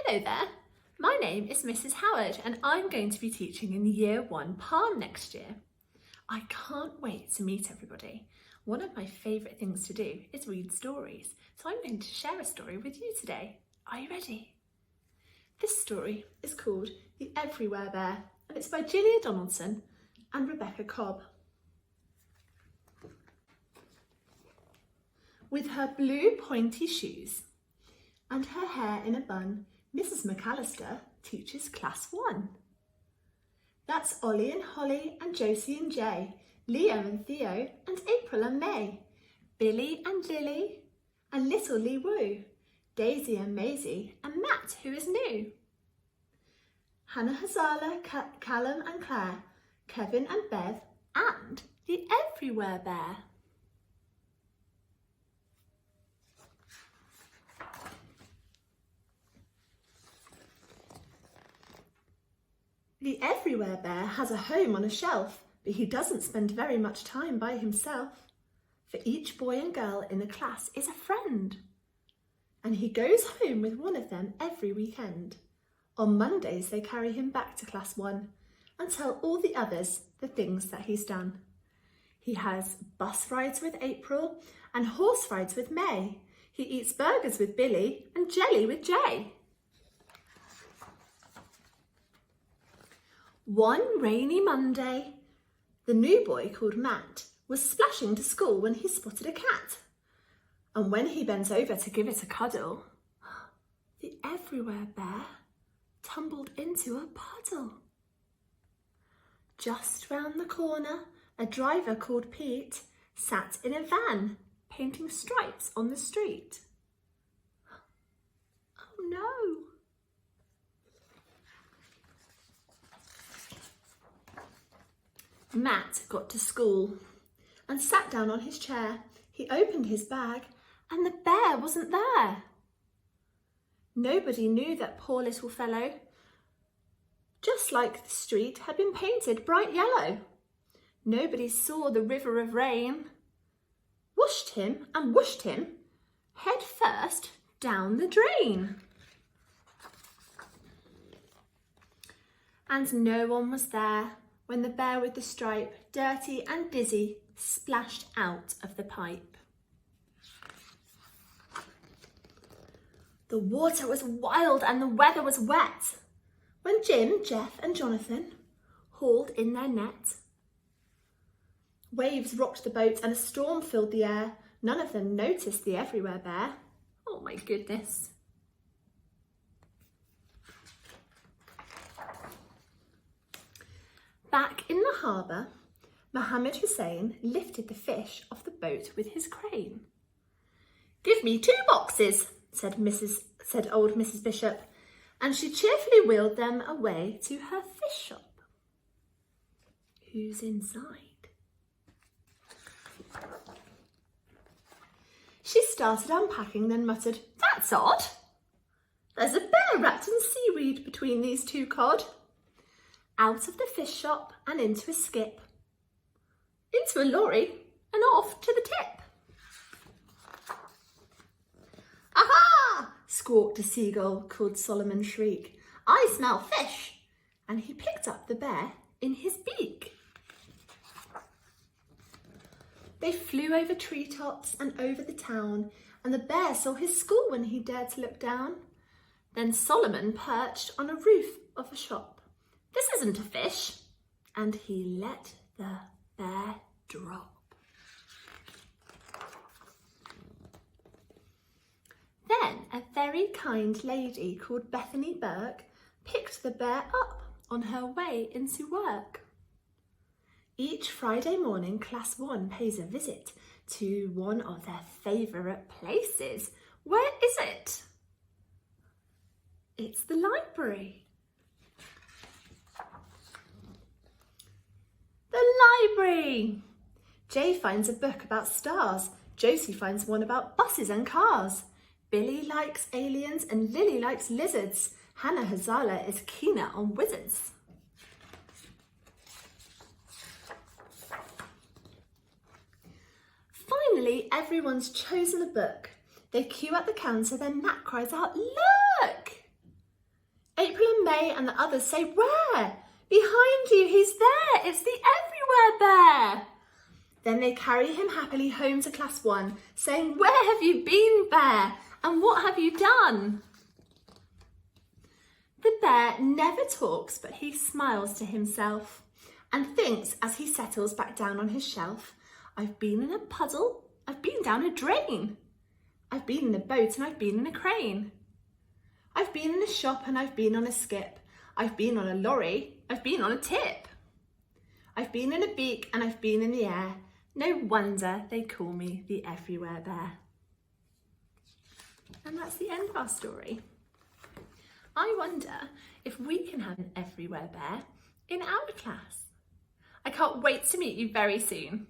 Hello there, my name is Mrs. Howard and I'm going to be teaching in Year 1 PALM next year. I can't wait to meet everybody. One of my favourite things to do is read stories, so I'm going to share a story with you today. Are you ready? This story is called The Everywhere Bear and it's by Julia Donaldson and Rebecca Cobb. With her blue pointy shoes and her hair in a bun, Mrs. McAllister teaches Class 1. That's Ollie and Holly and Josie and Jay, Leo and Theo and April and May, Billy and Lily and little Lee Woo, Daisy and Maisie and Matt, who is new. Hannah Hazala, Callum and Claire, Kevin and Bev and the Everywhere Bear. The Everywhere Bear has a home on a shelf, but he doesn't spend very much time by himself. For each boy and girl in the class is a friend. And he goes home with one of them every weekend. On Mondays they carry him back to Class 1 and tell all the others the things that he's done. He has bus rides with April and horse rides with May. He eats burgers with Billy and jelly with Jay. One rainy Monday, the new boy called Matt was splashing to school when he spotted a cat. And when he bent over to give it a cuddle, the Everywhere Bear tumbled into a puddle. Just round the corner, a driver called Pete sat in a van painting stripes on the street. Oh no! Matt got to school and sat down on his chair. He opened his bag and the bear wasn't there. Nobody knew that poor little fellow, just like the street, had been painted bright yellow. Nobody saw the river of rain whooshed him and whooshed him head first down the drain. And no one was there when the bear with the stripe, dirty and dizzy, splashed out of the pipe. The water was wild and the weather was wet when Jim, Jeff and Jonathan hauled in their net. Waves rocked the boat and a storm filled the air. None of them noticed the Everywhere Bear. Oh my goodness. Back in the harbour, Mohammed Hussein lifted the fish off the boat with his crane. "Give me 2 boxes," said old Mrs. Bishop, and she cheerfully wheeled them away to her fish shop. Who's inside? She started unpacking, then muttered, "That's odd. There's a bear wrapped in seaweed between these 2 cod." Out of the fish shop and into a skip, into a lorry and off to the tip. "Aha!" squawked a seagull called Solomon Shriek. "I smell fish!" And he picked up the bear in his beak. They flew over treetops and over the town, and the bear saw his school when he dared to look down. Then Solomon perched on a roof of a shop. "This isn't a fish," and he let the bear drop. Then a very kind lady called Bethany Burke picked the bear up on her way into work. Each Friday morning, Class 1 pays a visit to one of their favourite places. Where is it? It's the library. Library! Jay finds a book about stars. Josie finds one about buses and cars. Billy likes aliens and Lily likes lizards. Hannah Hazala is keener on wizards. Finally, everyone's chosen a book. They queue at the counter, then Nat cries out, "Look!" away and the others say, "Where? Behind you, he's there. It's the Everywhere Bear." Then they carry him happily home to class 1, saying, "Where have you been, Bear? And what have you done?" The bear never talks, but he smiles to himself and thinks as he settles back down on his shelf, "I've been in a puddle, I've been down a drain. I've been in a boat and I've been in a crane. I've been in a shop and I've been on a skip. I've been on a lorry, I've been on a tip. I've been in a beak and I've been in the air. No wonder they call me the Everywhere Bear." And that's the end of our story. I wonder if we can have an Everywhere Bear in our class. I can't wait to meet you very soon.